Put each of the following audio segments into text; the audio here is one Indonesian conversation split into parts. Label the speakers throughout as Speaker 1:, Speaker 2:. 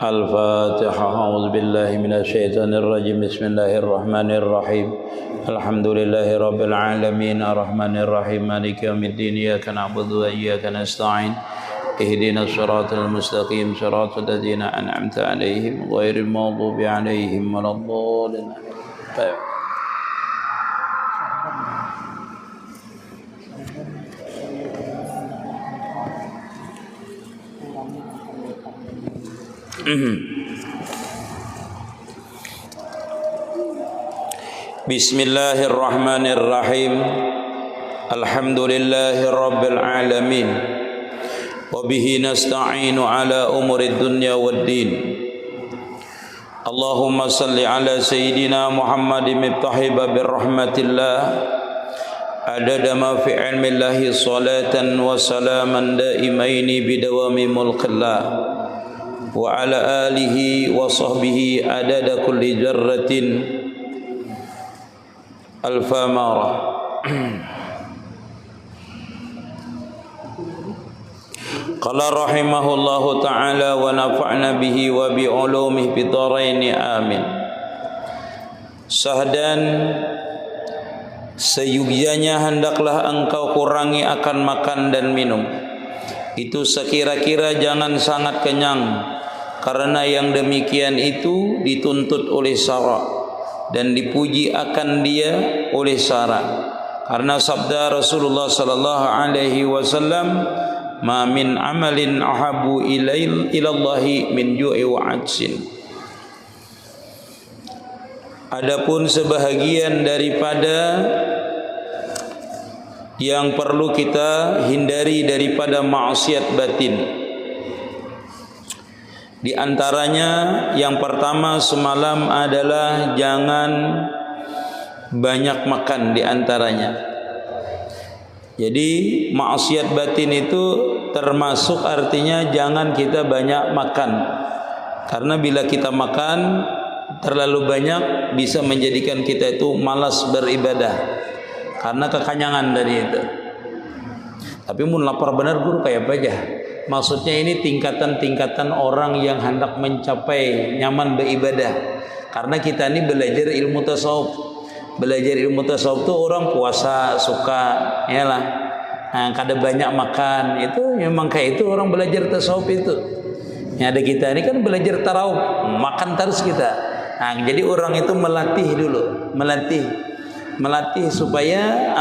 Speaker 1: الفاتحة. أعوذ بالله من الشيطان الرجيم. بسم الله الرحمن الرحيم. الحمد لله رب العالمين الرحمن الرحيم مالك يوم الدين. إياك نعبد وإياك نستعين. اهدنا الصراط المستقيم صراط الذين أنعمت عليهم غير المغضوب عليهم ولا الضالين. Bismillahirrahmanirrahim. Alhamdulillahi rabbil alamin. Wa bihi nasta'inu ala umurid dunya waddin. Allahumma salli ala sayyidina Muhammadin miftahi babir rahmatillah. Adada ma fi ilmillahi salatan wa salaman daimaini bidawami mulqillah. Wa ala alihi wa sahbihi adada kulli jarratin alfa mara. Qala rahimahullahu ta'ala wa nafa'na bihi wa bi ulumihi fid dharain amin. Sahdan, seyugyanya hendaklah engkau kurangi akan makan dan minum. Itu sekira-kira jangan sangat kenyang, karena yang demikian itu dituntut oleh syara dan dipuji akan dia oleh syara. Karena sabda Rasulullah sallallahu alaihi wasallam, "Ma min amalin ahabu ilallahi min ju'i wa 'atsin." Adapun sebahagian daripada yang perlu kita hindari daripada maksiat batin, di antaranya yang pertama semalam adalah jangan banyak makan di antaranya. Jadi maksiat batin itu termasuk artinya jangan kita banyak makan. Karena bila kita makan terlalu banyak bisa menjadikan kita itu malas beribadah. Karena kekanyangan dari itu. Tapi mun lapar benar guru kayak apa aja? Maksudnya ini tingkatan-tingkatan orang yang hendak mencapai nyaman beribadah. Karena kita ini belajar ilmu tasawuf. Belajar ilmu tasawuf itu orang puasa suka, ya lah. Nah, kada banyak makan itu memang kayak itu orang belajar tasawuf itu. Yang ada kita ini kan belajar tarawih, makan terus kita. Nah, jadi orang itu melatih dulu, melatih supaya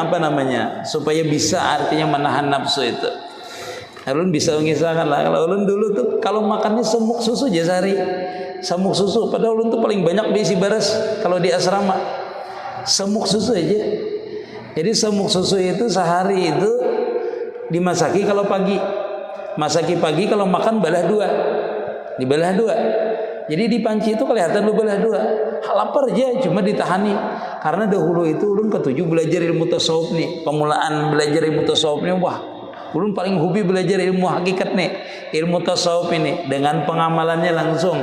Speaker 1: supaya bisa artinya menahan nafsu itu. Ulun bisa mengisahkan lah, kalau ulun dulu tuh kalau makannya semuk susu aja sehari, semuk susu. Padahal ulun tuh paling banyak diisi baras kalau di asrama, semuk susu aja. Jadi semuk susu itu sehari itu dimasaki kalau pagi, masaki pagi, kalau makan balah dua, dibalah dua. Jadi di panci itu kelihatan lu belah dua. Lapar aja cuma ditahani. Karena dahulu itu ulun ketujuh belajar ilmu tasawuf nih. Pemulaan belajar ilmu tasawuf nih, wah, ulun paling hobi belajar ilmu hakikat nih. Ilmu tasawuf ini dengan pengamalannya langsung.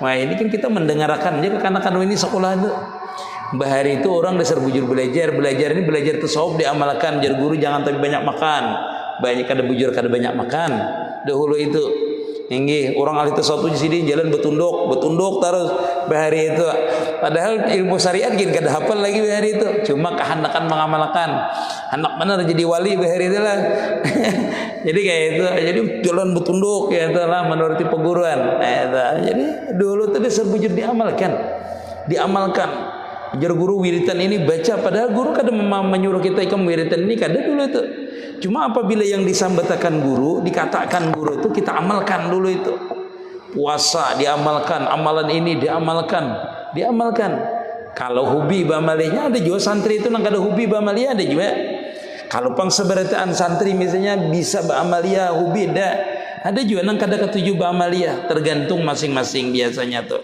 Speaker 1: Wah, ini kan kita mendengarkan aja kekanakan ini sekolah itu. Bahari itu orang dasar bujur belajar ini belajar tasawuf diamalkan. Jar guru jangan tapi banyak makan. Banyak kada bujur kada banyak makan. Dahulu itu Inggih, orang ahli tasawuf di sini jalan betunduk terus bahari itu. Padahal ilmu syariat gini kada hafal lagi bahari itu. Cuma kehendakan mengamalkan. Hendak benar jadi wali bahari itu lah. Jadi kayak itu. Jadi jalan betunduk ya itu lah menuruti peguruan. Nah, itu. Jadi dulu tuh disebut diamalkan. Jar guru wiritan ini baca, padahal guru kada menyuruh kita ikam wiritan ini kada dulu itu. Cuma apabila yang disambatakan guru, dikatakan guru itu kita amalkan dulu itu. Puasa diamalkan, amalan ini diamalkan. Kalau hobi bamalinya ada juga santri itu nang kada hobi bamalia ada juga. Kalau pang seberataan santri misalnya bisa bamalia hobi dah. Ada juga nang kada ketujuh bamalia, tergantung masing-masing biasanya tuh.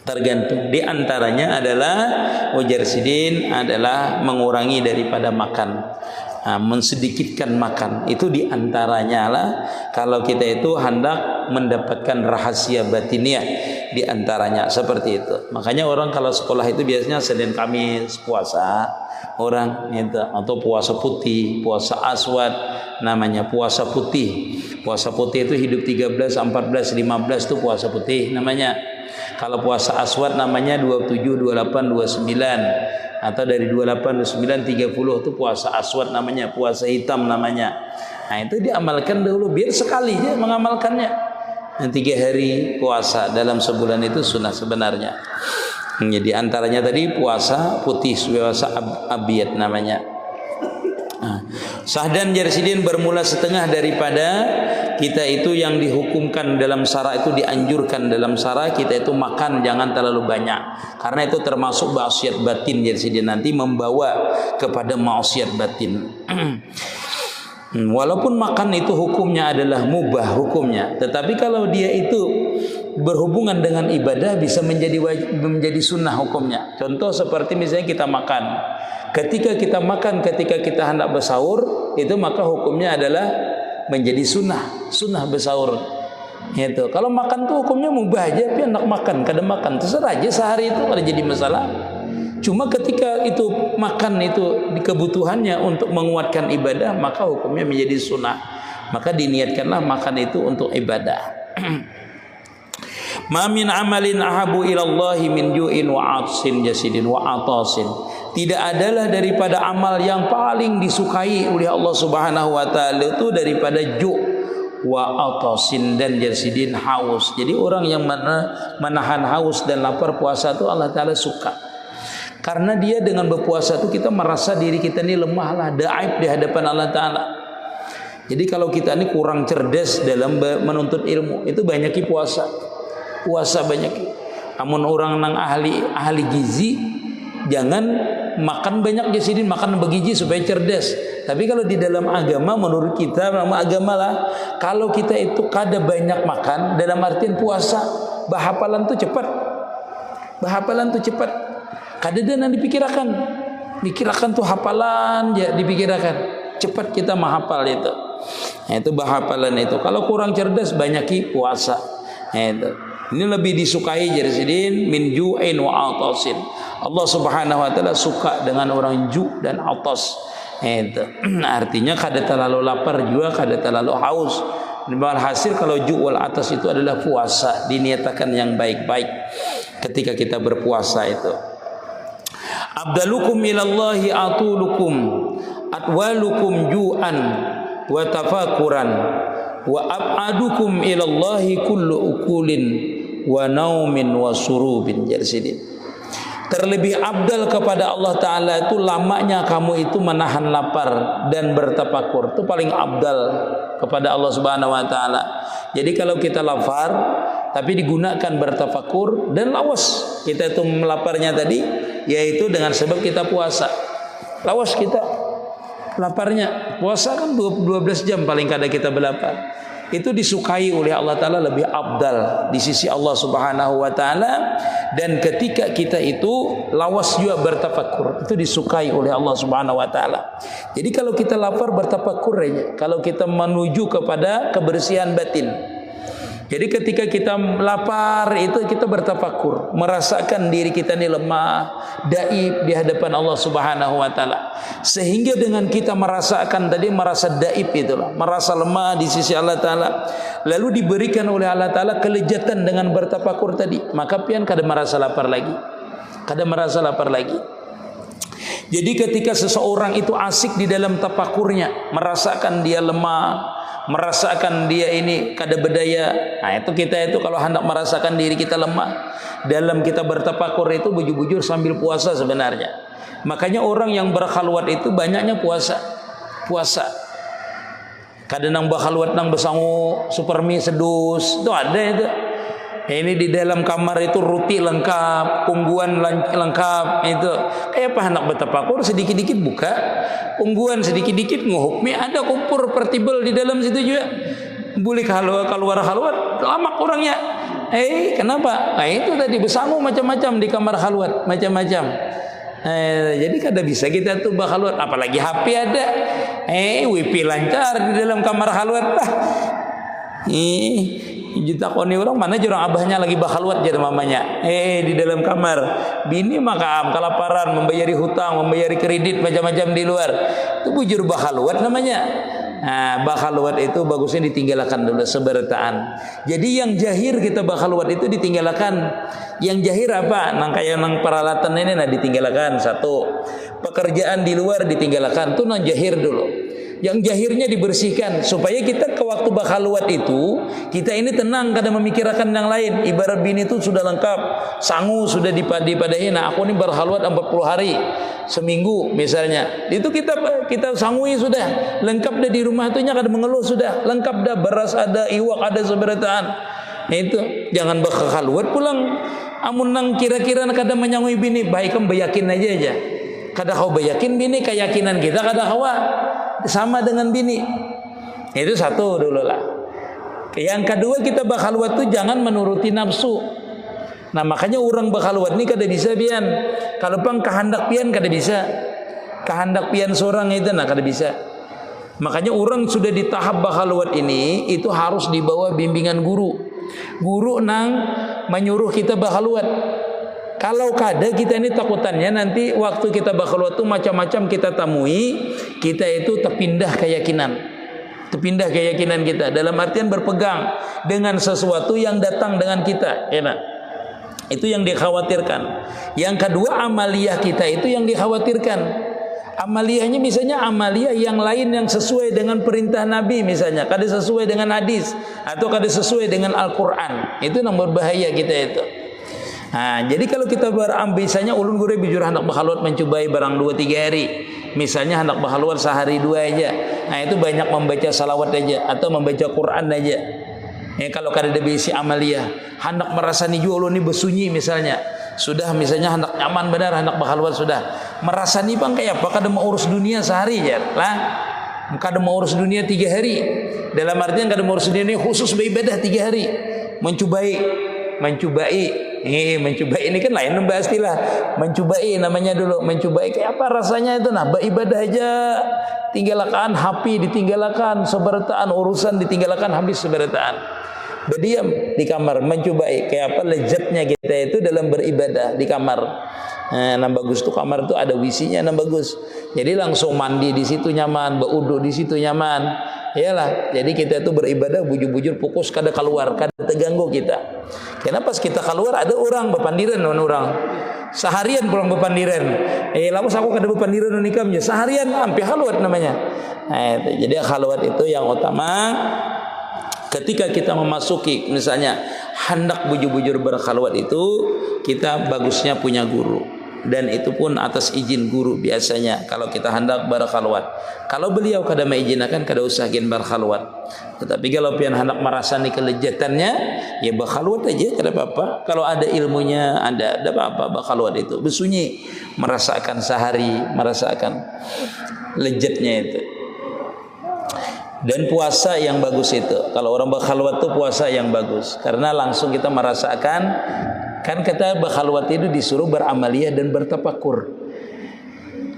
Speaker 1: Tergantung. Di antaranya adalah ujar sidin adalah mengurangi daripada makan. Mensedikitkan makan itu diantaranya lah kalau kita itu hendak mendapatkan rahasia batiniah, diantaranya seperti itu. Makanya orang kalau sekolah itu biasanya Senin Kamis puasa orang itu, atau puasa putih, puasa aswad namanya puasa putih. Puasa putih itu hidup 13, 14, 15 itu puasa putih namanya. Kalau puasa aswad namanya 27, 28, 29. Atau dari 28, 29, 30 itu puasa aswad namanya, puasa hitam namanya. Nah itu diamalkan dahulu biar sekali aja mengamalkannya. Dan 3 hari puasa dalam sebulan itu sunnah sebenarnya. Jadi antaranya tadi puasa putih, puasa abiyat namanya. Sahdan jarsidin bermula setengah daripada kita itu yang dihukumkan dalam syara itu, dianjurkan dalam syara kita itu makan jangan terlalu banyak, karena itu termasuk maksiat batin jarsidin, nanti membawa kepada maksiat batin. Walaupun makan itu hukumnya adalah mubah hukumnya, tetapi kalau dia itu berhubungan dengan ibadah bisa menjadi sunnah hukumnya. Contoh seperti misalnya kita makan. Ketika kita makan, ketika kita hendak bersahur, itu maka hukumnya adalah menjadi sunnah bersahur. Itu. Kalau makan tuh hukumnya mubah aja, tapi hendak makan, kadang makan, terserah aja sehari itu ada jadi masalah. Cuma ketika itu makan itu di kebutuhannya untuk menguatkan ibadah, maka hukumnya menjadi sunnah. Maka diniatkanlah makan itu untuk ibadah. Ma min amalin ahabu ilallahi min ju'in wa atsin jasidin wa atasin. Tidak adalah daripada amal yang paling disukai oleh Allah Subhanahu wa taala itu daripada ju' wa atasin dan jasidin, haus. Jadi orang yang menahan haus dan lapar puasa itu Allah taala suka. Karena dia dengan berpuasa itu kita merasa diri kita ini lemah lah, daif di hadapan Allah taala. Jadi kalau kita ini kurang cerdas dalam menuntut ilmu, itu banyaki puasa banyak. Amun orang nang ahli gizi, jangan makan banyak jasidin, makan bergizi supaya cerdas. Tapi kalau di dalam agama, menurut kita agama lah, kalau kita itu kada banyak makan dalam artian puasa, bahafalan tuh cepat. Kada ada yang dipikirkan tuh hafalan ya, dipikirkan cepat kita menghafal itu. Nah, itu bahafalan itu. Kalau kurang cerdas banyaki puasa. Nah, itu. Ini lebih disukai jarsidin min ju'in wa atasin. Allah Subhanahu wa taala suka dengan orang ju' dan atas. Itu. Artinya kada terlalu lapar juga, kada terlalu haus. Hasil kalau ju' wal atas itu adalah puasa, diniatakan yang baik-baik ketika kita berpuasa itu. Abdalukum ilallahi atulukum atwalukum ju'an wa tafakuran wa ab'adukum ilallahi kullu ukulin wa naumin wa surubin jarsidin. Terlebih abdal kepada Allah Ta'ala itu lamanya kamu itu menahan lapar dan bertafakur. Itu paling abdal kepada Allah Subhanahu wa Ta'ala. Jadi kalau kita lapar tapi digunakan bertafakur dan lawas, kita itu melaparnya tadi yaitu dengan sebab kita puasa. Lawas kita laparnya. Puasa kan 12 jam paling kadang kita berlapar. Itu disukai oleh Allah Ta'ala, lebih abdal di sisi Allah Subhanahu wa Ta'ala. Dan ketika kita itu lawas juga bertafakur, itu disukai oleh Allah Subhanahu wa Ta'ala. Jadi kalau kita lapar bertafakur aja, kalau kita menuju kepada kebersihan batin. Jadi ketika kita lapar itu kita bertafakur, merasakan diri kita ini lemah, daif di hadapan Allah Subhanahu wa Ta'ala. Sehingga dengan kita merasakan tadi, merasa daif itulah, merasa lemah di sisi Allah Ta'ala, lalu diberikan oleh Allah Ta'ala kelezatan dengan bertafakur tadi, maka pian kada merasa lapar lagi. Jadi ketika seseorang itu asik di dalam tafakurnya, merasakan dia lemah, merasakan dia ini kada berdaya. Nah itu kita itu kalau hendak merasakan diri kita lemah, dalam kita bertafakur itu bujur-bujur sambil puasa sebenarnya. Makanya orang yang berkhalwat itu banyaknya puasa. Kadang nang berkhalwat nang besangu supermi sedus, itu ada itu. Ini di dalam kamar itu ruti lengkap, ungguan lengkap itu. Kayak apa hendak bertafakur sedikit-dikit buka ungguan, sedikit-dikit nguhukmi, ada kumpur pertibel di dalam situ juga. Boleh keluar halwat lama orangnya. Kenapa? Nah itu tadi besangu macam-macam di kamar halwat, macam-macam. Jadi kada bisa kita tuh berhalwat, apalagi HP ada. Wifi lancar di dalam kamar halwat. Ditakoni orang mana jorang abahnya lagi bakhalwat jadi mamanya. Di dalam kamar. Bini makam kelaparan, membayari hutang, membayari kredit macam-macam di luar. Itu bujur bakhalwat namanya. Nah, bakhalwat itu bagusnya ditinggalkan dulu sebertaan. Jadi yang jahir kita bakhalwat itu ditinggalkan. Yang jahir apa? Nang kayak nang peralatan ini nah ditinggalkan satu. Pekerjaan di luar ditinggalkan tuh nang jahir dulu. Yang jahirnya dibersihkan supaya kita ke waktu bakhalwat itu kita ini tenang kada memikirkan yang lain. Ibarat bini itu sudah lengkap, sangu sudah dipadahi. Nah, aku ini berkhalwat 40 hari, seminggu misalnya. Itu kita sangui sudah, lengkap dah di rumah itu nya kada mengeluh sudah, lengkap dah beras ada, iwak ada seberataan. Nah, itu jangan berkhalwat pulang. Amun nang kira-kira kada menyangui bini, baik kan bayakin aja. Kada kau bayakin bini keyakinan kita kada kawa sama dengan bini. Itu satu dulu lah. Yang kedua kita bakhalwat tuh jangan menuruti nafsu. Nah makanya orang bakhalwat ni kada bisa pian. Kalau pang kehendak pian kada bisa. Kehendak pian seorang itu nah kada bisa. Makanya orang sudah di tahap bakhalwat ini itu harus dibawa bimbingan guru. Guru nang menyuruh kita bakhalwat. Kalau kada kita ini takutannya nanti waktu kita bakhalwat itu macam-macam kita temui, kita itu terpindah keyakinan. Terpindah keyakinan kita dalam artian berpegang dengan sesuatu yang datang dengan kita, ya. Itu yang dikhawatirkan. Yang kedua amaliyah kita itu yang dikhawatirkan. Amaliyahnya misalnya amaliyah yang lain yang sesuai dengan perintah Nabi misalnya, kada sesuai dengan hadis atau kada sesuai dengan Al-Qur'an. Itu yang berbahaya kita itu. Nah, jadi kalau kita berambisinya ulun gure bijur hendak bakhalwat mencobai barang 2-3 hari. Misalnya hendak bakhalwat sehari 2 aja. Nah, itu banyak membaca salawat aja atau membaca Quran aja. Kalau kada ada bisi amaliyah, hendak merasani juga ulun ni bersunyi misalnya. Sudah misalnya hendak nyaman benar hendak bakhalwat sudah. Merasani bang kayak apa kada mau urus dunia sehari aja. Lah, kada mau urus dunia 3 hari. Dalam artian kada mau urus dunia khusus beribadah 3 hari. Mencobai ini kan lain membahas istilah. Mencobai namanya dulu. Mencobai kayak apa rasanya itu nah beribadah aja tinggalkan HP ditinggalkan seberataan urusan ditinggalkan habis seberataan. Berdiam di kamar mencobai kayak apa lezatnya kita itu dalam beribadah di kamar. Nah, bagus tuh kamar tuh ada wisinya, nah bagus. Jadi langsung mandi di situ nyaman, berudu di situ nyaman. Iyalah, jadi kita itu beribadah bujur-bujur fokus kada keluar, kada terganggu kita. Karena pas kita keluar ada orang bepandiran orang. Seharian pulang bepandiran. Lamus aku kada bepandiran nikamnya. Seharian hampir khalwat namanya. Nah, itu. Jadi khalwat itu yang utama. Ketika kita memasuki misalnya hendak bujur-bujur berkhalwat itu kita bagusnya punya guru dan itu pun atas izin guru biasanya kalau kita hendak berkhalwat. Kalau beliau kada mengizinkan kada usah gen berkhalwat. Tetapi kalau pian hendak merasani kelezatannya ya berkhalwat aja kada apa-apa. Kalau ada ilmunya ada apa-apa berkhalwat itu bersunyi merasakan sehari merasakan lezatnya itu. Dan puasa yang bagus itu. Kalau orang berkhalwat itu puasa yang bagus karena langsung kita merasakan kan kita berkhalwat itu disuruh beramaliyah dan bertafakur.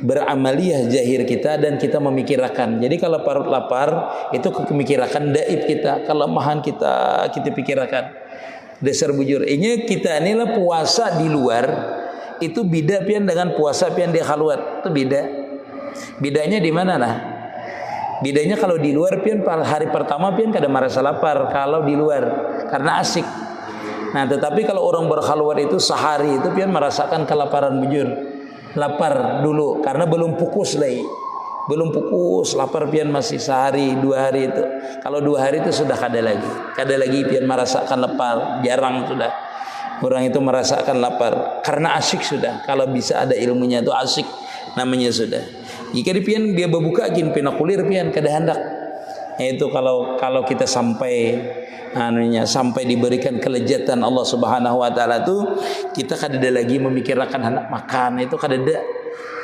Speaker 1: Beramaliyah zahir kita dan kita memikirkan. Jadi kalau parut lapar itu kemikirkan daib kita, kelemahan kita pikirkan. Dasar bujur. Ini kita inilah puasa di luar itu beda pian dengan puasa pian di khalwat. Itu beda. Bedanya di mana nah? Bedanya kalau di luar pian hari pertama pian kada merasa lapar kalau di luar karena asik. Nah, tetapi kalau orang berkhalwat itu sehari itu pian merasakan kelaparan bujur. Lapar dulu karena belum pukus lagi. Belum pukus, lapar pian masih sehari, 2 hari itu. Kalau 2 hari itu sudah kada lagi. Kada lagi pian merasakan lapar, jarang sudah. Orang itu merasakan lapar karena asik sudah. Kalau bisa ada ilmunya itu asik namanya sudah. Jika di pian dia berbuka gin pina kulir pian kada hendak. Itu kalau kita sampai sampai diberikan kelezatan Allah Subhanahu wa taala tuh kita kada ada lagi memikirkan hendak makan itu kada ada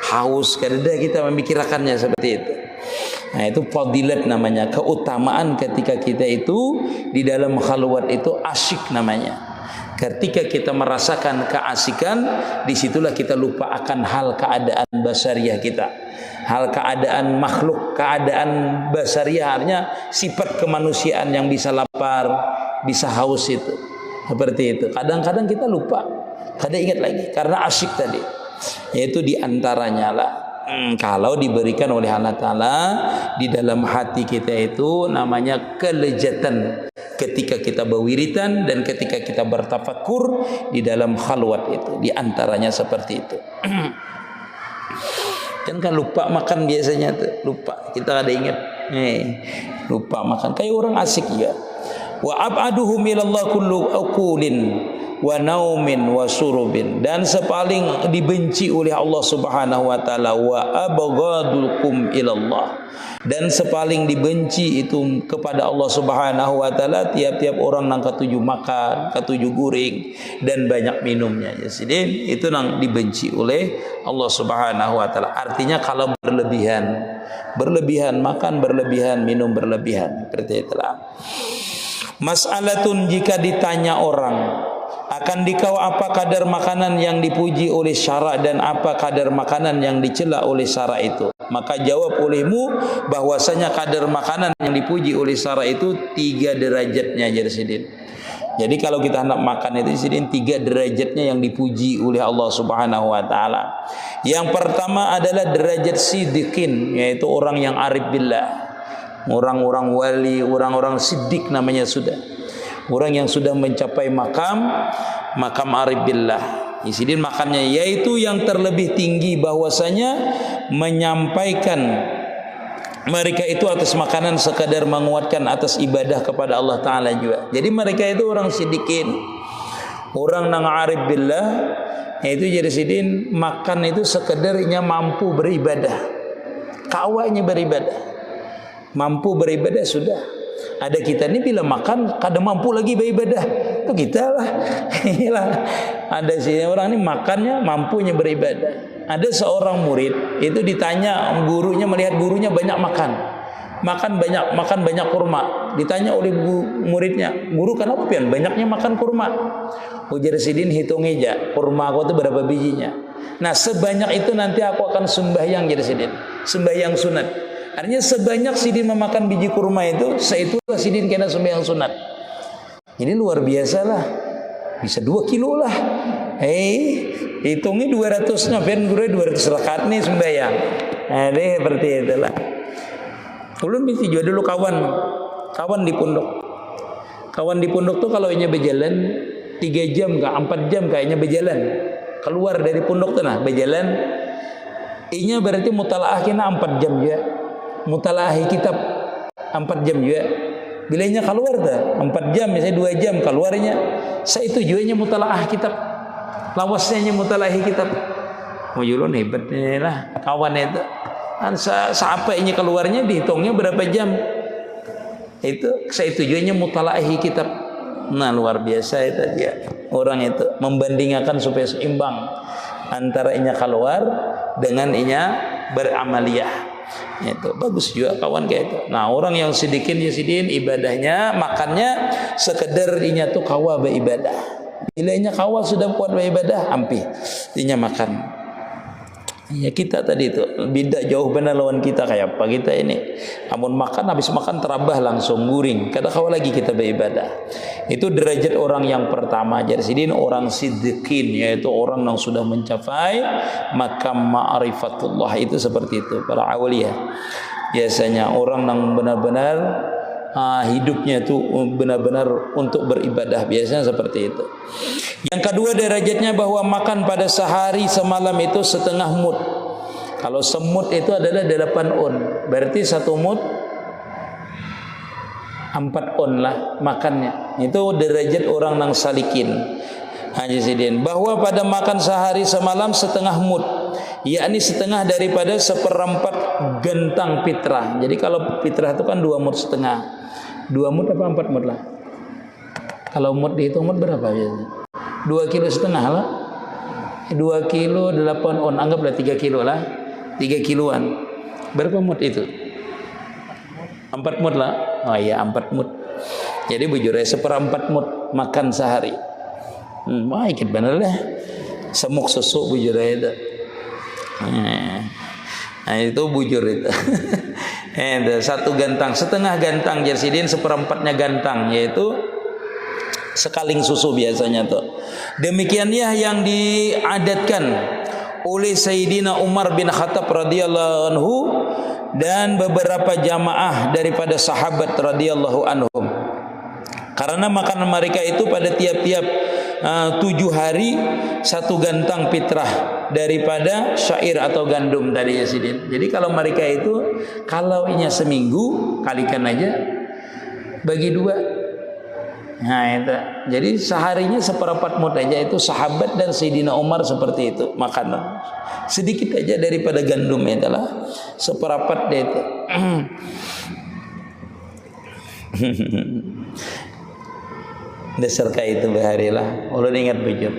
Speaker 1: haus kada ada kita memikirkannya seperti itu. Nah, itu fadilat namanya, keutamaan ketika kita itu di dalam khalwat itu asyik namanya. Ketika kita merasakan keasikan, disitulah kita lupa akan hal keadaan basariah kita. Hal keadaan makhluk, keadaan basariah artinya sifat kemanusiaan yang bisa lapar, bisa haus itu. Seperti itu. Kadang-kadang kita lupa, kada ingat lagi karena asyik tadi. Yaitu diantaranya lah. Kalau diberikan oleh Allah Ta'ala di dalam hati kita itu namanya kelezatan ketika kita berwiritan dan ketika kita bertafakur di dalam khalwat itu, di antaranya seperti itu. Kan lupa makan biasanya tuh, lupa, kita ada ingat, lupa makan kayak orang asik ya. Wa ab'aduhum ilallah kullu aqulin wa naumin wa surubin, dan sepaling dibenci oleh Allah Subhanahu wa taala wa abghadukum ilallah, dan sepaling dibenci itu kepada Allah Subhanahu wa taala tiap-tiap orang nang ketujuh makan, ketujuh guring dan banyak minumnya. Jadi itu nang dibenci oleh Allah Subhanahu wa taala. Artinya kalau berlebihan makan, berlebihan minum, berlebihan, seperti itulah. Mas'alatun, jika ditanya orang akan dikau apa kadar makanan yang dipuji oleh syarak dan apa kadar makanan yang dicela oleh syarak itu, maka jawab olehmu bahwasanya kadar makanan yang dipuji oleh syarak itu 3 derajatnya. Jadi kalau kita hendak makan itu sidin 3 derajatnya yang dipuji oleh Allah Subhanahu wa taala. Yang pertama adalah derajat sidikin, yaitu orang yang arif billah, orang-orang wali, orang-orang siddiq namanya sudah. Orang yang sudah mencapai makam arif billah. Isidin makamnya yaitu yang terlebih tinggi, bahwasanya menyampaikan mereka itu atas makanan sekadar menguatkan atas ibadah kepada Allah Ta'ala juga. Jadi mereka itu orang sidikin, orang nang arif billah, yaitu jadi sidin makan itu sekedarnya mampu beribadah, kawanya beribadah, mampu beribadah sudah. Ada kita ini bila makan kada mampu lagi beribadah, itu kita lah. Ada sih orang ini makannya mampunya beribadah. Ada seorang murid itu ditanya gurunya, melihat gurunya banyak makan banyak kurma. Ditanya oleh muridnya, guru kenapa pian banyaknya makan kurma? Ujar sidin, hitung aja kurma aku itu berapa bijinya. Nah sebanyak itu nanti aku akan sembahyang, jadi sidin sembahyang sunat. Artinya sebanyak sidin memakan biji kurma itu, seitulah sidin kena sembahyang sunat. Ini luar biasa lah, bisa 2 kilo lah. Hitungnya 200 ngapain guru 200 rakaat nih sembahyang. Ada seperti itulah. Ulun bisa juga dulu kawan di pondok. Kawan di pondok tuh kalau inya berjalan 3 jam kah 4 jam kayaknya berjalan. Keluar dari pondok tuh nah berjalan. Inya berarti mutalaah kena 4 jam juga. Mutalaahi kitab 4 jam juga. Bilanya keluar dah 4 jam, misalnya 2 jam keluarnya. Saya itu juga mutalaah kitab. Lawasnya mutalaahi kitab. Mujulun hebatnya lah kawan itu. Kan saapainya keluarnya dihitungnya berapa jam. Itu saya itu juga mutalaahi kitab. Nah luar biasa itu dia. Orang itu membandingkan supaya seimbang antara inya keluar dengan inya beramaliyah. Itu bagus juga kawan kayak itu. Nah orang yang sidikin ibadahnya makannya sekedar inya tuh kawa beribadah. Bila inya kawa sudah kuat beribadah ampi inya makan. Ya kita tadi itu beda jauh benar lawan kita kayak apa kita ini. Amun makan habis makan terabah langsung guring. Kada kawa lagi kita beribadah. Itu derajat orang yang pertama. Jadi sidin orang siddiqin, yaitu orang yang sudah mencapai makam ma'rifatullah, itu seperti itu para awliya. Biasanya orang yang benar-benar hidupnya itu benar-benar untuk beribadah, biasanya seperti itu. Yang kedua derajatnya bahwa makan pada sehari semalam itu setengah mud. Kalau semut itu adalah 8 on, berarti 1 mud 4 on lah makannya. Itu derajat orang nang salikin. Haji Sidin bahwa pada makan sehari semalam setengah mud, yakni setengah daripada 1/4 gentang fitrah. Jadi kalau fitrah itu kan 2 mud setengah. 2 mud apa 4 mud lah? Kalau mud dihitung mud berapa biasanya? 2,5 kilo lah. 2 kilo 8 on, anggaplah 3 kilo lah. 3 kiloan. Berapa mud itu? 4 mud lah. Oh iya 4 mud. Jadi bujurnya 1/4 mud makan sehari. Wah ikut bener lah. Semuk susu bujurnya itu. Nah itu bujur itu. Satu gantang, setengah gantang jersidin, 1/4-nya gantang, yaitu sekaling susu biasanya tuh. Demikianlah yang diadatkan oleh Sayyidina Umar bin Khattab radhiyallahu anhu dan beberapa jamaah daripada sahabat radhiyallahu anhum. Karena makanan mereka itu pada tiap-tiap 7 hari 1 gantang fitrah daripada syair atau gandum tadi ya Sidin. Jadi kalau mereka itu kalau inya seminggu kalikan aja bagi 2. Nah itu. Jadi seharinya seperempat mud aja, itu sahabat dan Sayyidina Umar seperti itu makanan. Sedikit aja daripada gandum itulah seperempat dia itu. Dasar kayak itu baharilah. Ulun ingat bujur.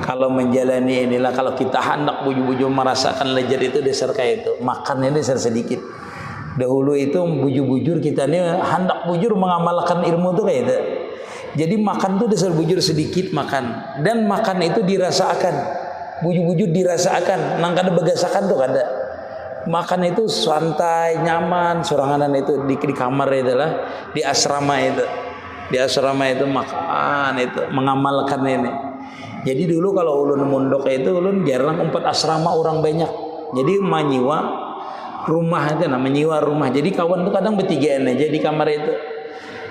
Speaker 1: Kalau menjalani inilah, kalau kita hendak buju-buju merasakan lezat itu dasar kayak itu. Makannya dasar sedikit. Dahulu itu bujur-bujur kita ini hendak bujur mengamalkan ilmu itu kayak itu. Jadi makan tuh dasar bujur sedikit makan, dan makan itu dirasakan. Bujur-bujur dirasakan. Nang kada begasakan tuh kada. Makan itu santai, nyaman, soranganan itu di kamar itulah, di asrama itu. Di asrama itu makan itu mengamalkan ini. Jadi dulu kalau ulun mondok itu ulun jarang umpat asrama orang banyak. Jadi menyewa rumah itu menyewa rumah. Jadi kawan tuh kadang bertigaan aja di kamar itu.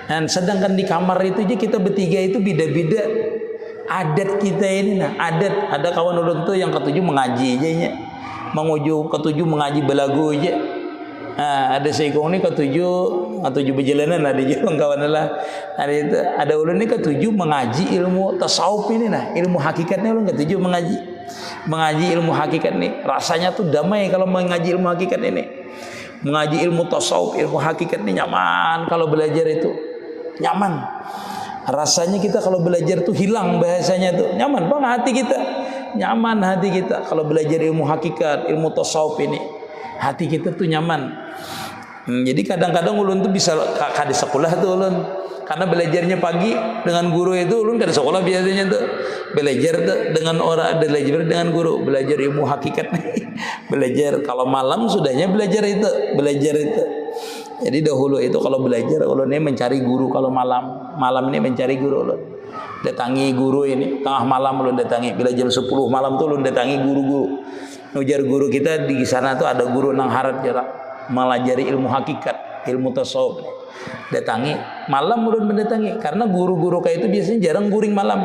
Speaker 1: Dan sedangkan di kamar itu aja kita bertiga itu beda-beda adat kita ini. Nah, adat ada kawan ulun tuh yang ketujuh mengaji aja nya. Menguju ketujuh mengaji belagu aja. Nah, ada seikong ni ketujuh berjalanan ada juga kawan lah. Ada ulun ni ketujuh mengaji ilmu tasawuf ini nah, ilmu hakikatnya ulun ketujuh mengaji ilmu hakikat ni. Rasanya tuh damai kalau mengaji ilmu hakikat ini. Mengaji ilmu tasawuf, ilmu hakikat ni nyaman kalau belajar itu. Nyaman. Rasanya kita kalau belajar tuh hilang bahasanya tuh. Nyaman bang hati kita. Nyaman hati kita kalau belajar ilmu hakikat, ilmu tasawuf ini. Hati kita tuh nyaman. Jadi kadang-kadang ulun tuh bisa kada sekolah tuh ulun. Karena belajarnya pagi dengan guru itu ulun kada sekolah biasanya tuh. Belajar tuh dengan orang, belajar dengan guru, belajar ilmu hakikat nih. Belajar kalau malam sudahnya belajar itu. Jadi dahulu itu kalau belajar ulun ini mencari guru kalau malam ini mencari guru ulun. Datangi guru ini tengah malam ulun datangi. Bila jam 10 malam tuh ulun datangi guru-guru. Ujar guru kita di sana tuh ada guru nang harat jarak melajari ilmu hakikat, ilmu tasawuf. Datangi malam ulun mendatangi karena guru-guru kayak itu biasanya jarang guring malam.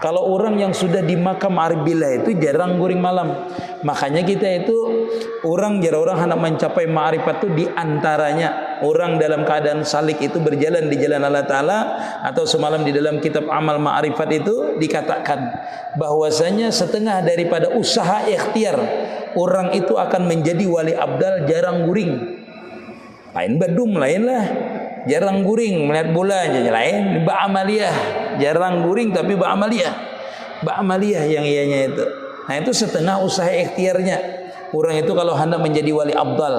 Speaker 1: Kalau orang yang sudah di makam arbillah itu jarang guring malam. Makanya kita itu orang hendak mencapai ma'rifat itu diantaranya orang dalam keadaan salik itu berjalan di jalan Allah Ta'ala. Atau semalam di dalam kitab amal ma'rifat itu dikatakan bahwasanya setengah daripada usaha ikhtiar orang itu akan menjadi wali abdal jarang guring. Lain badum lain lah. Jarang guring melihat bola aja lain. Ba'amaliyah jarang guring tapi ba'amaliyah yang ianya itu. Nah itu setengah usaha ikhtiarnya. Orang itu kalau hendak menjadi wali abdal,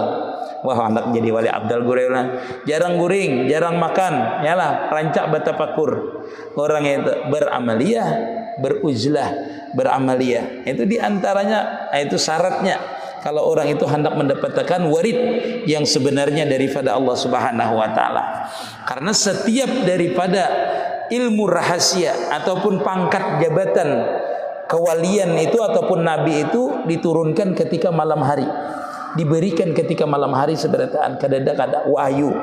Speaker 1: hendak menjadi wali abdal gurena jarang guring, jarang makan, yalah rancak batafakur. Orang itu beramaliyah, beruzlah, beramaliyah. Itu diantaranya, itu syaratnya. Kalau orang itu hendak mendapatkan warid yang sebenarnya daripada Allah Subhanahu wa taala. Karena setiap daripada ilmu rahasia ataupun pangkat jabatan kewalian itu ataupun nabi itu diturunkan ketika malam hari. Diberikan ketika malam hari seberataan kada wahyu.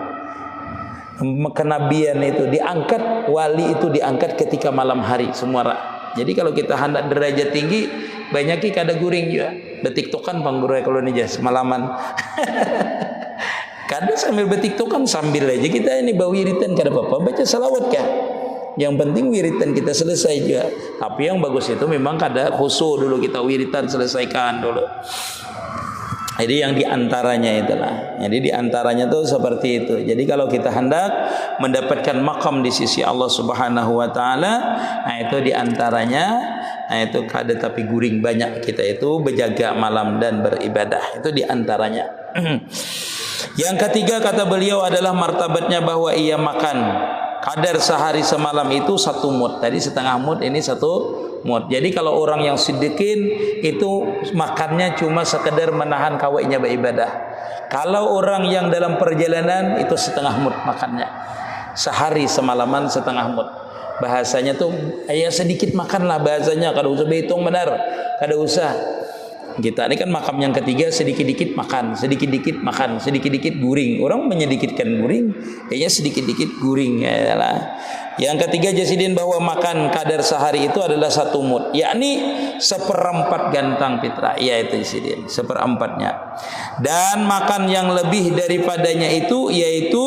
Speaker 1: Kenabian itu diangkat, wali itu diangkat ketika malam hari semua. Jadi kalau kita hendak derajat tinggi banyak kada guring juga. Betiktokan pangguru kalau ini jas semalaman. Kadang sambil betiktokan sambil aja kita ini bawa wiritan kada apa-apa baca salawat kah. Yang penting wiritan kita selesai juga. Tapi yang bagus itu memang kada khusyuk dulu kita wiritan selesaikan dulu. Jadi yang diantaranya itulah. Jadi diantaranya tuh seperti itu. Jadi kalau kita hendak mendapatkan makam di sisi Allah Subhanahu Wa Taala, nah itu diantaranya, nah itu kada tapi guring banyak kita itu berjaga malam dan beribadah. Itu diantaranya. Yang ketiga kata beliau adalah martabatnya bahwa ia makan kadar sehari semalam itu 1 mud. Tadi setengah mud, ini 1 mud. Jadi kalau orang yang sedikit itu makannya cuma sekedar menahan kawainya beribadah. Kalau orang yang dalam perjalanan itu setengah mud makannya. Sehari semalaman setengah mud. Bahasanya tuh ya sedikit makanlah bahasanya, kada usah berhitung benar, kada usah. Kita ini kan makam yang ketiga, sedikit-dikit makan, sedikit-dikit makan, sedikit-dikit guring. Orang menyedikitkan guring, kayaknya sedikit-dikit guring ya lah. Yang ketiga jasidin bahwa makan kadar sehari itu adalah 1 mud, yakni 1/4 gantang fitrah. Iya itu jasidin, 1/4-nya. Dan makan yang lebih daripadanya itu yaitu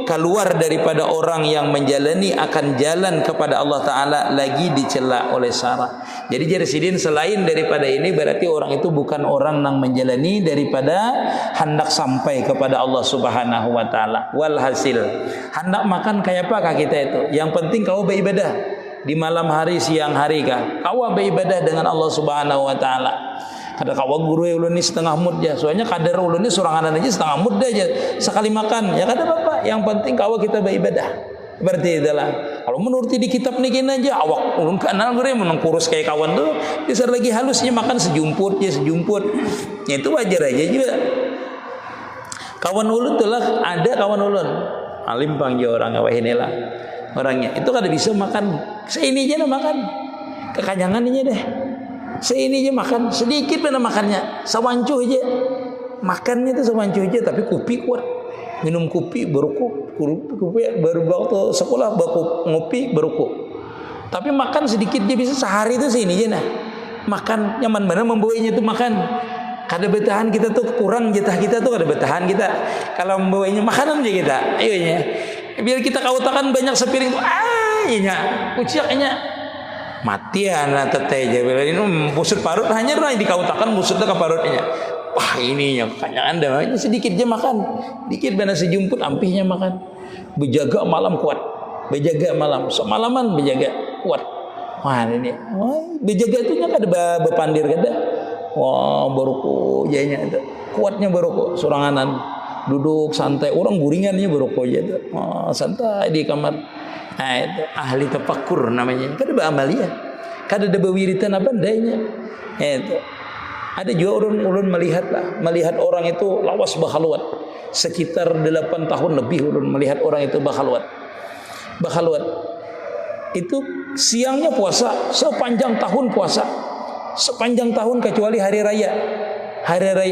Speaker 1: keluar daripada orang yang menjalani akan jalan kepada Allah Ta'ala lagi dicela oleh syara. Jadi jasidin selain daripada ini berarti orang itu bukan orang yang menjalani daripada hendak sampai kepada Allah Subhanahu wa Ta'ala. Walhasil hendak makan kayak apa kah kita itu? Yang penting kau beribadah di malam hari, siang hari kah kau beribadah dengan Allah Subhanahu wa Ta'ala. Kada kau guru ulun ni setengah mud aja, soalnya kadar ulun ni sorangan aja setengah mud aja sekali makan ya kada apa-apa, yang penting kau kita beribadah. Berarti itulah kalau menurut di kitab ni kena aja awak ulun kenal guru menang kurus kayak kawan tuh bisa lagi halusnya makan sejumput ya sejumput ya, itu wajar aja juga. Kawan ulun tuh lah, ada kawan ulun alim pangja orang awahinilah orangnya itu kada bisa makan seini aja makan kekanyangan ini deh, seini aja makan sedikit benar makannya sawancuh aja makannya itu sawancuh aja, tapi kopi kuat minum kopi berukuk, kopi baru waktu sekolah ngopi berukuk, tapi makan sedikit aja bisa sehari itu seini aja nah makan nyaman benar membawanya itu makan. Kada bertahan kita tuh kurang jatah kita tuh kada bertahan kita kalau membawanya makanan aja kita ayo ya. Biar kita kautakan banyak sepiring tuh nya kuciaknya mati anak teteh aja ini busut parut hanya rai dikautakan busutnya ke parutnya. Wah ininya kanyangan dah ini sedikit aja makan dikit benar sejumput ampihnya makan. Berjaga malam kuat, berjaga malam semalaman berjaga kuat. Wah ini berjaga itu nya kada bepandir kada. Wah baruku jadinya itu kuatnya baruku soranganan duduk santai orang guringannya baruku aja itu santai di kamar. Nah itu ahli tafakkur namanya, kada beramaliyah, kada ada bewiritan apa ndainya. Itu ada juga ulun melihat orang itu lawas bakhalwat sekitar 8 tahun lebih ulun melihat orang itu bakhalwat itu siangnya puasa sepanjang tahun puasa. Sepanjang tahun kecuali hari raya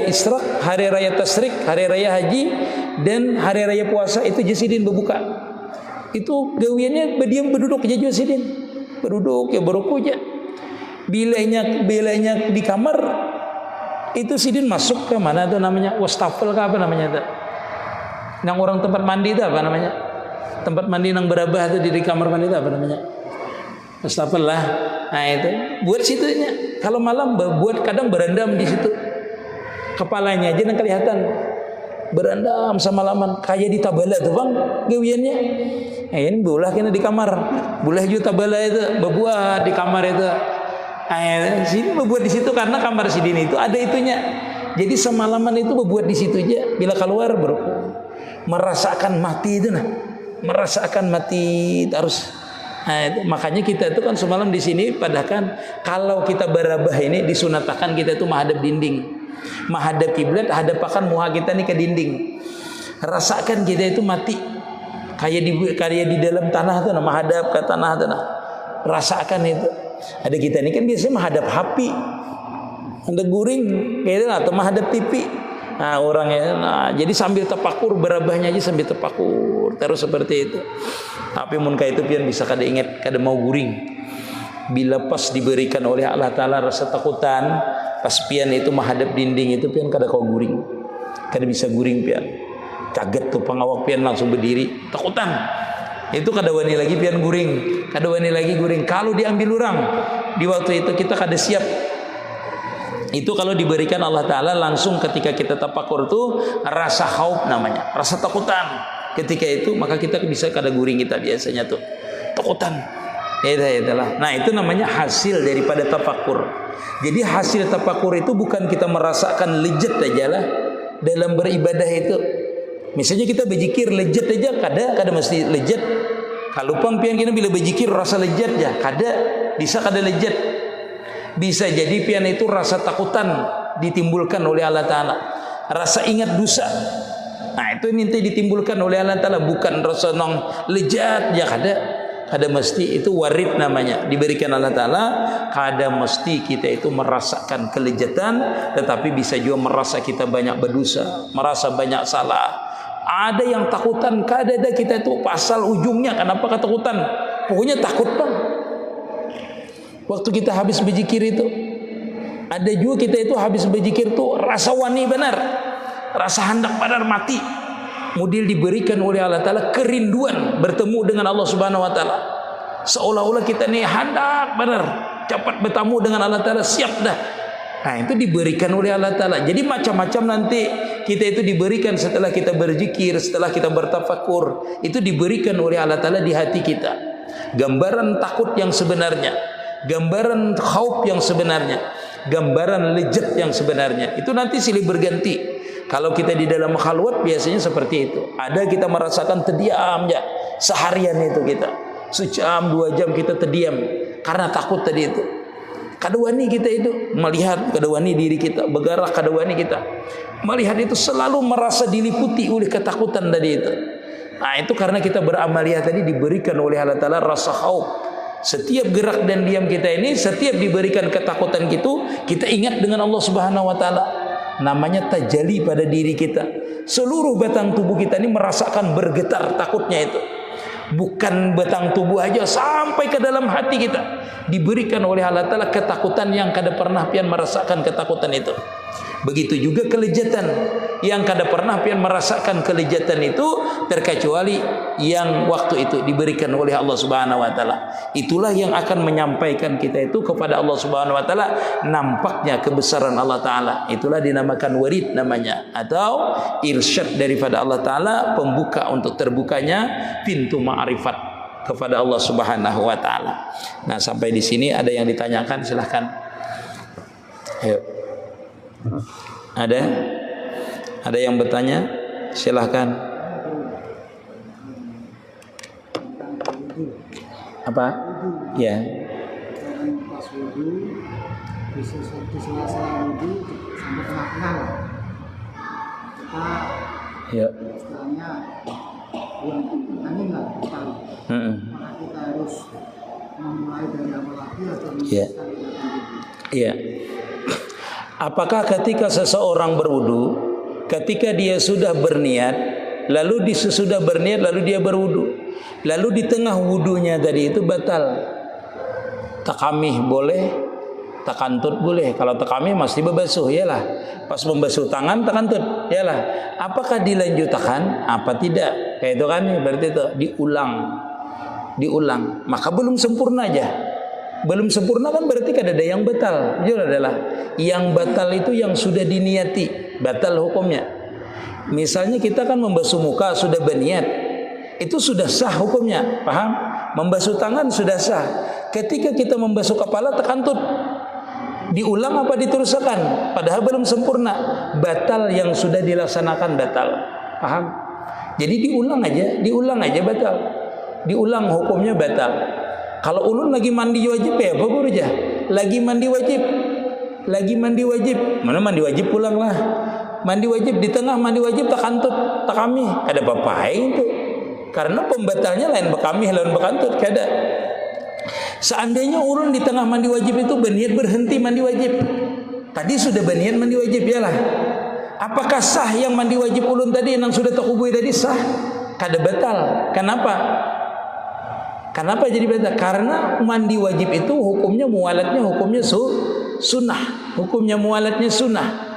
Speaker 1: Isra, hari raya Tasrik, hari raya Haji dan hari raya puasa itu jasidin berbuka. Itu gawiannya berdiam berduduk aja jasidin. Berduduk ya beruku aja. Bilanya di kamar itu sidin masuk ke mana tuh namanya? Wastafel ke apa namanya tuh? Yang orang tempat mandi itu apa namanya? Tempat mandi yang berabah tuh di kamar mandi itu apa namanya? Wastafel lah. Nah itu buat situnya. Kalau malam buat kadang berendam di situ. Kepalanya aja yang kelihatan berendam semalaman kayak di tabala tuh bang gawiannya. Ini bulah kena di kamar. Bulah juga tabala itu berbuat di kamar itu. Sini berbuat di situ karena kamar sidin itu ada itunya. Jadi semalaman itu berbuat di situ aja. Bila keluar merasakan mati itu nah. Merasakan mati terus. Nah, itu, makanya kita itu kan semalam di sini padahkan kalau kita berabah ini disunatakan kita itu menghadap dinding, menghadap kiblat, hadapakan muha kita nih ke dinding. Rasakan kita itu mati kayak di dalam tanah tuh, nah, menghadap ke tanah tuh, nah. Rasakan itu. Ada kita ini kan biasanya menghadap api, menghadap guring, gitu atau menghadap TV. Nah orangnya, jadi sambil terpakur berabahnya aja sambil terpakur terus seperti itu. Tapi mun itu pian bisa kada ingat kada mau guring. Bila pas diberikan oleh Allah Ta'ala rasa takutan, pas pian itu menghadap dinding itu pian kada kau guring, kada bisa guring pian. Kaget tuh pengawak pian langsung berdiri takutan. Itu kada wani lagi pian guring, kada wani lagi guring. Kalau diambil orang di waktu itu kita kada siap. Itu kalau diberikan Allah Ta'ala langsung ketika kita tapakur tuh rasa khauf namanya, rasa takutan. Ketika itu maka kita bisa kada guring kita biasanya tuh takutan. Itulah. Nah itu namanya hasil daripada tapakur. Jadi hasil tapakur itu bukan kita merasakan lejat aja lah dalam beribadah itu. Misalnya kita berzikir lejat aja kada mesti lejat. Kalau pangpian kita bila berzikir rasa lejat ya kada bisa kada lejat. Bisa jadi pian itu rasa takutan ditimbulkan oleh Allah Ta'ala, rasa ingat dosa. Nah itu nanti ditimbulkan oleh Allah Ta'ala, bukan rasa nong lejat ya kada. kada mesti itu warid namanya, diberikan Allah Ta'ala. Kada mesti kita itu merasakan kelezatan, tetapi bisa juga merasa kita banyak berdosa, merasa banyak salah. Ada yang takutan, kada ada kita itu pasal ujungnya. Kenapa ketakutan? Pokoknya takut bang. Waktu kita habis berzikir itu, ada juga kita itu habis berzikir tuh rasa wani benar, rasa hendak benar mati. Kemudian diberikan oleh Allah Ta'ala kerinduan bertemu dengan Allah Subhanahu Wa Ta'ala. Seolah-olah kita nih hendak benar cepat bertemu dengan Allah Ta'ala, siap dah. Nah itu diberikan oleh Allah Ta'ala. Jadi macam-macam nanti kita itu diberikan setelah kita berzikir, setelah kita bertafakur. Itu diberikan oleh Allah Ta'ala di hati kita. Gambaran takut yang sebenarnya, gambaran khauf yang sebenarnya, gambaran lejat yang sebenarnya. Itu nanti silih berganti. Kalau kita di dalam khalwat biasanya seperti itu. Ada kita merasakan terdiam ya, seharian itu kita. Sejam, 2 jam kita terdiam karena takut tadi itu. Kadawani kita itu melihat, kadawani diri kita, bergerak kadawani kita. Melihat itu selalu merasa diliputi oleh ketakutan tadi itu. Nah itu karena kita beramaliyah tadi diberikan oleh Allah Ta'ala rasa khauf. Setiap gerak dan diam kita ini, setiap diberikan ketakutan gitu, kita ingat dengan Allah Subhanahu Wa Ta'ala. Namanya tajalli pada diri kita. Seluruh batang tubuh kita ini merasakan bergetar takutnya itu. Bukan batang tubuh aja, sampai ke dalam hati kita diberikan oleh Allah Ta'ala ketakutan yang kada pernah pian merasakan ketakutan itu. Begitu juga kelejatan yang kada pernah pian merasakan kelejatan itu, terkecuali yang waktu itu diberikan oleh Allah Subhanahu Wa Ta'ala. Itulah yang akan menyampaikan kita itu kepada Allah Subhanahu Wa Ta'ala nampaknya kebesaran Allah Ta'ala. Itulah dinamakan warid namanya, atau irsyad daripada Allah Ta'ala, pembuka untuk terbukanya pintu ma'rifat kepada Allah Subhanahu Wa Ta'ala. Nah sampai di sini ada yang ditanyakan, silahkan. Ayo. Ada yang bertanya? Silahkan. Apa? Ya.
Speaker 2: Pas wudu, di sela-sela wudu sampai tengah-tengah. Kita
Speaker 1: Ya.
Speaker 2: istilahnya angin lah, tahu. Maka kita harus memulai dari awal lagi atau
Speaker 1: Ya. Iya. Apakah ketika seseorang berwudu, ketika dia sudah berniat, lalu sesudah berniat lalu dia berwudu, lalu di tengah wudunya tadi itu batal, takamih boleh, takantut boleh. Kalau takamih mesti berbasuh, yalah. Pas membasuh tangan takantut, yalah. Apakah dilanjutkan? Apa tidak? Kayak itu kan, berarti itu diulang. Maka belum sempurna aja. Belum sempurna kan berarti kan ada yang batal. Jujur adalah yang batal itu yang sudah diniati, batal hukumnya. Misalnya kita kan membasuh muka sudah berniat, itu sudah sah hukumnya, paham? Membasuh tangan sudah sah. Ketika kita membasuh kepala takantut, diulang apa diteruskan? Padahal belum sempurna. Batal yang sudah dilaksanakan batal, paham? Jadi diulang aja batal. Diulang hukumnya batal. Kalau ulun lagi mandi wajib ya apa guru aja? Lagi mandi wajib. Mana mandi wajib pulanglah. Mandi wajib di tengah mandi wajib takantut, takami. Ada apa-apa itu? Karena pembatalnya lain bekamih lain bekantut, kada. Seandainya ulun di tengah mandi wajib itu berniat berhenti mandi wajib. Tadi sudah berniat mandi wajib ya lah. Apakah sah yang mandi wajib ulun tadi yang sudah takubui tadi sah? Kada batal. Kenapa jadi batal? Karena mandi wajib itu hukumnya mualatnya hukumnya sunnah. Hukumnya mualatnya sunnah.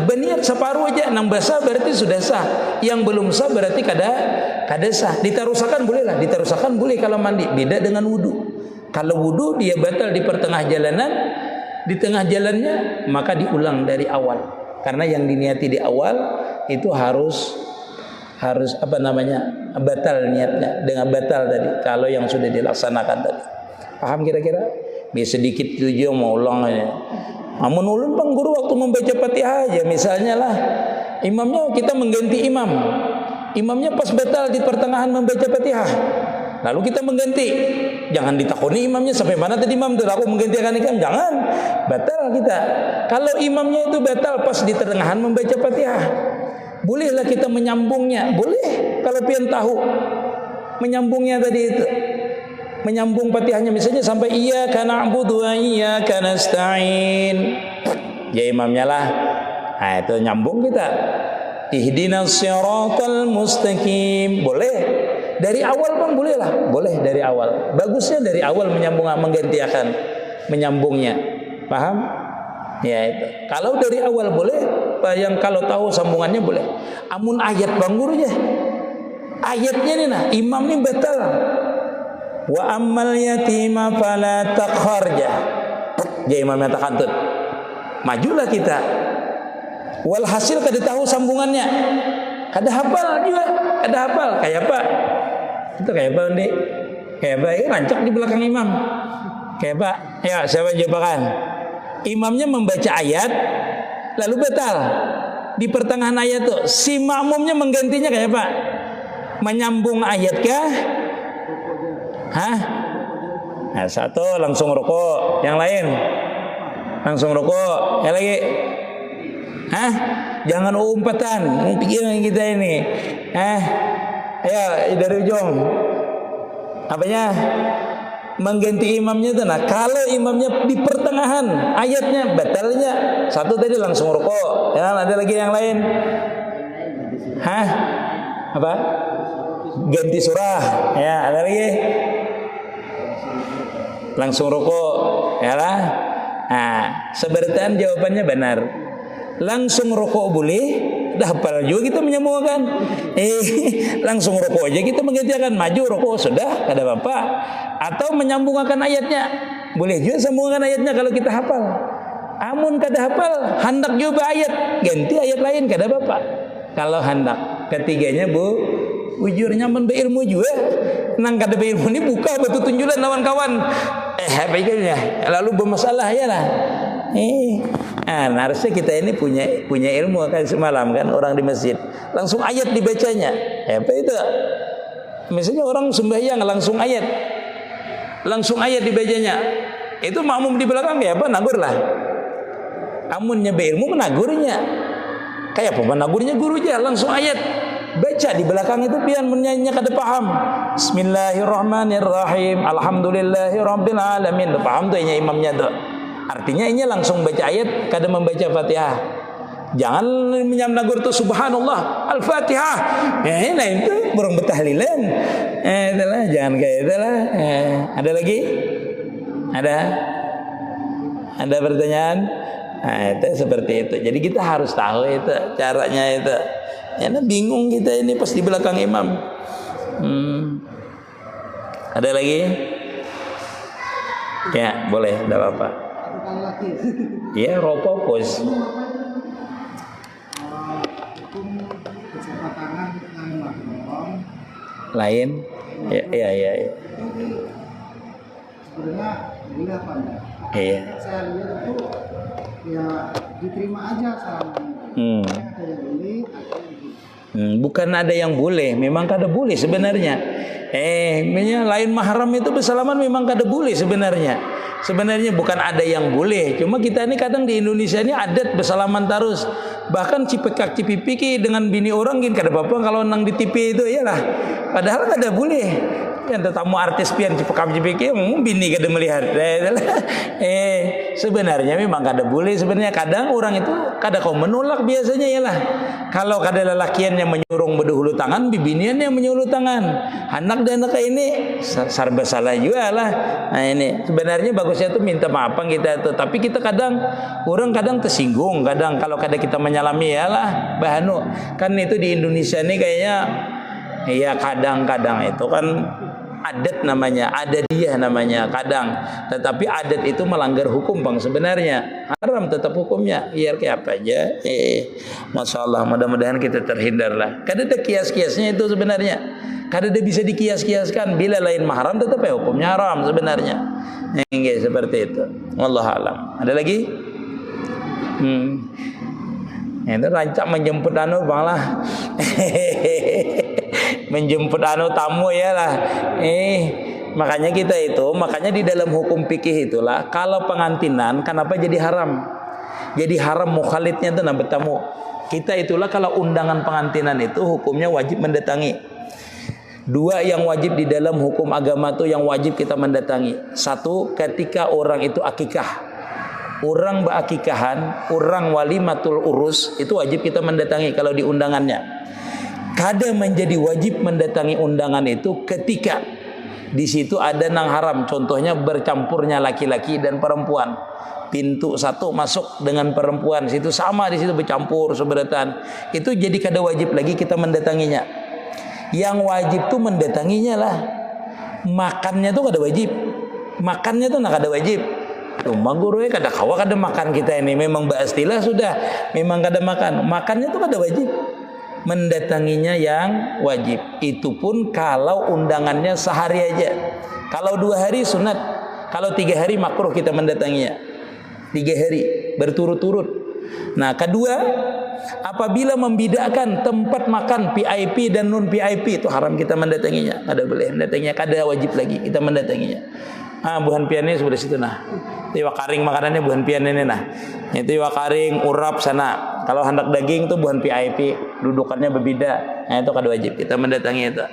Speaker 1: Berniat separuh aja nang basah berarti sudah sah. Yang belum sah berarti kada sah. Ditarusakan boleh lah, ditarusakan boleh kalau mandi. Beda dengan wudu. Kalau wudu dia batal di pertengah jalanan, di tengah jalannya maka diulang dari awal. Karena yang diniati di awal itu harus batal niatnya dengan batal tadi kalau yang sudah dilaksanakan tadi. Paham kira-kira? Bisa sedikit tujuh mau ulang aja. Namun ulun bang guru waktu membaca Fatihah aja misalnya lah, imamnya kita mengganti imamnya pas batal di pertengahan membaca Fatihah, lalu kita mengganti. Jangan ditakuni imamnya sampai mana tadi imam tuh aku menggantikan imam, jangan, batal kita. Kalau imamnya itu batal pas di pertengahan membaca Fatihah, bolehlah kita menyambungnya, boleh kalau pian tahu. menyambungnya tadi itu. Menyambung Fatihahnya misalnya sampai iyyaka na'budu wa iyyaka nasta'in. Ya imamnya lah. Nah, itu nyambung kita. Ihdinas siratal mustaqim. Boleh. Dari awal Bang boleh lah. Boleh dari awal. Bagusnya dari awal menggantikan menyambungnya. Paham? Ya itu. Kalau dari awal boleh, yang kalau tahu sambungannya boleh. Amun ayat Bang gurunya. Ayatnya nih nah, imam nih batal. Wa ammal yatima fala taqharja. Ya imamnya takantut. Majulah kita. Walhasil kada tahu sambungannya. Kada hafal juga, kada hafal. Kayak apa? Itu kayak apa, Dik? Kayak apa? Ini rancak di belakang imam. Kayak apa? Ya, siapa jawaban? Imamnya membaca ayat lalu batal. Di pertengahan ayat tuh si makmumnya menggantinya kayak apa? Menyambung ayat kah? Hah? Nah, satu langsung rukuk, yang lain langsung rukuk, yang lagi hah? Jangan umpatan, pikiran kita ini. Ayo dari ujung. Apanya? Mengganti imamnya itu. Nah, kalau imamnya di pertengahan ayatnya batalnya. Satu tadi langsung rukuk. Ya, ada lagi yang lain. Hah? Apa? Ganti surah. Ya, ada lagi. Langsung rukuk. Ya lah. Nah, seberatan jawabannya benar. Langsung rukuk boleh, dah hafal juga kita menyambungkan. Langsung rukuk aja kita menggantikan, maju rukuk sudah, ada apa-apa. Atau menyambungkan ayatnya, boleh juga sambungkan ayatnya kalau kita hafal. Amun kada hafal, hendak juga ayat, ganti ayat lain kada apa-apa. Kalau hendak, ketiganya ujur nyaman berilmu juga. Nang kada berilmu ini buka batu tunjulan lawan kawan. Baiknya, lalu bermasalah ya lah. Nah, harusnya kita ini punya ilmu kan semalam kan orang di masjid langsung ayat dibacanya. Apa itu? Misalnya orang sembahyang langsung ayat dibacanya. Itu makmum di belakang ya apa nagur lah. Amunnya berilmu menagurnya. Kayak apa menagurnya gurunya langsung ayat baca di belakang itu biar menyanyinya kada paham. Bismillahirrahmanirrahim. Alhamdulillahirabbil alamin. Paham tuh imamnya tuh. Artinya ini langsung baca ayat, kada membaca Fatihah. Jangan menyamnagur tuh subhanallah, Al-Fatihah. Nah itu burung bertahlilan. Itulah jangan kayak itulah. Ada lagi? Ada pertanyaan? Nah, itu seperti itu. Jadi kita harus tahu itu caranya itu. Ya, bingung kita ini pas di belakang imam. Ada lagi? Ya, boleh, tidak apa-apa. Iya, ropopos. Lain? Ya.
Speaker 2: Sebenarnya boleh apa enggak?
Speaker 1: Iya.
Speaker 2: Saya lihat itu ya diterima aja salamnya. Ada yang boleh, ada yang
Speaker 1: bukan ada yang boleh, memang kada boleh sebenarnya. Lain mahram itu bersalaman memang kada boleh sebenarnya. Sebenarnya bukan ada yang boleh, cuma kita ini kadang di Indonesia ini adat bersalaman terus. Bahkan cipekak cipipiki dengan bini orang gini kada apa-apa kalau nang di TV itu iyalah. Padahal kada boleh. Yang tetamu artis pian cipekak cipiki bini kada melihat. Sebenarnya memang kada boleh. Sebenarnya kadang orang itu kada kau menolak biasanya iyalah. Kalau kada lelakian yang menyurung berdahulu tangan, bibinian yang menyuluh tangan. Anak dan anak ini serba salah juga lah. Nah ini sebenarnya bagusnya tuh minta maaf kita tuh. Tapi kita orang kadang tersinggung. Kadang kalau kada kita menyalami ya lah bahanu. Kan itu di Indonesia ini kayaknya ya kadang-kadang itu kan adat namanya, adadiyah namanya kadang. Tetapi adat itu melanggar hukum bang sebenarnya. Haram tetap hukumnya. Biar kayak apa aja. Masya Allah, mudah-mudahan kita terhindar lah. Kada ada kias-kiasnya itu sebenarnya. Kada ada bisa dikias-kiaskan. Bila lain mahram tetap ya hukumnya haram sebenarnya. Enggak seperti itu. Wallahu alam. Ada lagi? Itu rancak menjemput bang lah. Menjemput tamu ya lah. Makanya kita itu, makanya di dalam hukum fikih itulah kalau pengantinan kenapa jadi haram? Jadi haram mukhalidnya itu nambah tamu. Kita itulah kalau undangan pengantinan itu hukumnya wajib mendatangi. Dua yang wajib di dalam hukum agama itu yang wajib kita mendatangi. Satu, ketika orang itu akikah. Orang berakikahan, orang walimatul urus, itu wajib kita mendatangi kalau di undangannya. Kada menjadi wajib mendatangi undangan itu ketika di situ ada nang haram. Contohnya bercampurnya laki-laki dan perempuan. Pintu satu masuk dengan perempuan, situ sama, di situ bercampur seberatan. Itu jadi kada wajib lagi kita mendatanginya. Yang wajib tuh mendatanginya lah. Makannya tuh kada wajib. Makannya tuh nak kada wajib. Cuma gurunya kada kawa kada makan kita ini. Memang baistilah sudah. Memang kada makan. Makannya tuh kada wajib. Mendatanginya yang wajib. Itu pun kalau undangannya sehari aja. Kalau 2 hari sunat. Kalau 3 hari makruh kita mendatanginya. 3 hari berturut-turut. Nah, kedua, apabila membedakan tempat makan VIP dan non VIP, itu haram kita mendatanginya. Kada boleh mendatanginya, kada wajib lagi kita mendatanginya. Buhan pian ini sebelah situ nah. Itu wakaring makanannya buhan pian ini nah. Itu wakaring urap sana. Kalau hendak daging itu buhan VIP, dudukannya berbeda. Nah, itu kada wajib kita mendatangi itu.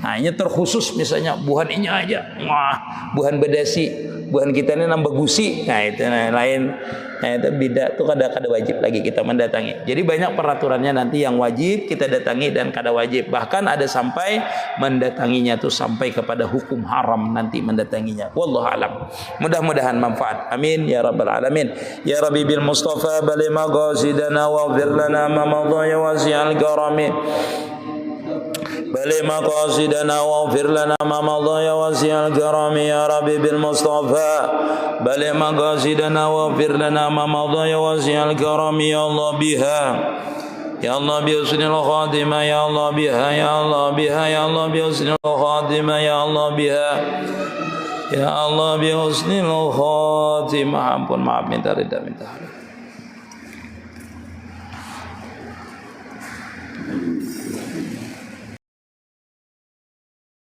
Speaker 1: Nah, ini terkhusus misalnya buhan ini aja. Wah, buhan bedasi, buhan kita ini nambah gusi. Nah, itu lain. Nah, itu beda, itu kada wajib lagi kita mendatangi. Jadi banyak peraturannya nanti yang wajib kita datangi dan kada wajib. Bahkan ada sampai mendatanginya itu sampai kepada hukum haram nanti mendatanginya. Wallahu alam. Mudah-mudahan manfaat. Amin ya rabbal alamin. Ya Rabbi bil Mustafa bali maqasidana waghfir lana ma madha ya wasi'al karami. بل مقاصدنا واغفر لنا ما مضى يا واسع الكرم يا ربي بالمصطفى بل مقاصدنا واغفر لنا ما مضى يا واسع الكرم يا الله بها يا الله بحسن الخاتمة يا الله بها يا الله بها يا الله بحسن الخاتمة يا الله بها يا الله بحسن الخاتمة. Ampun, maaf, minta ridha, minta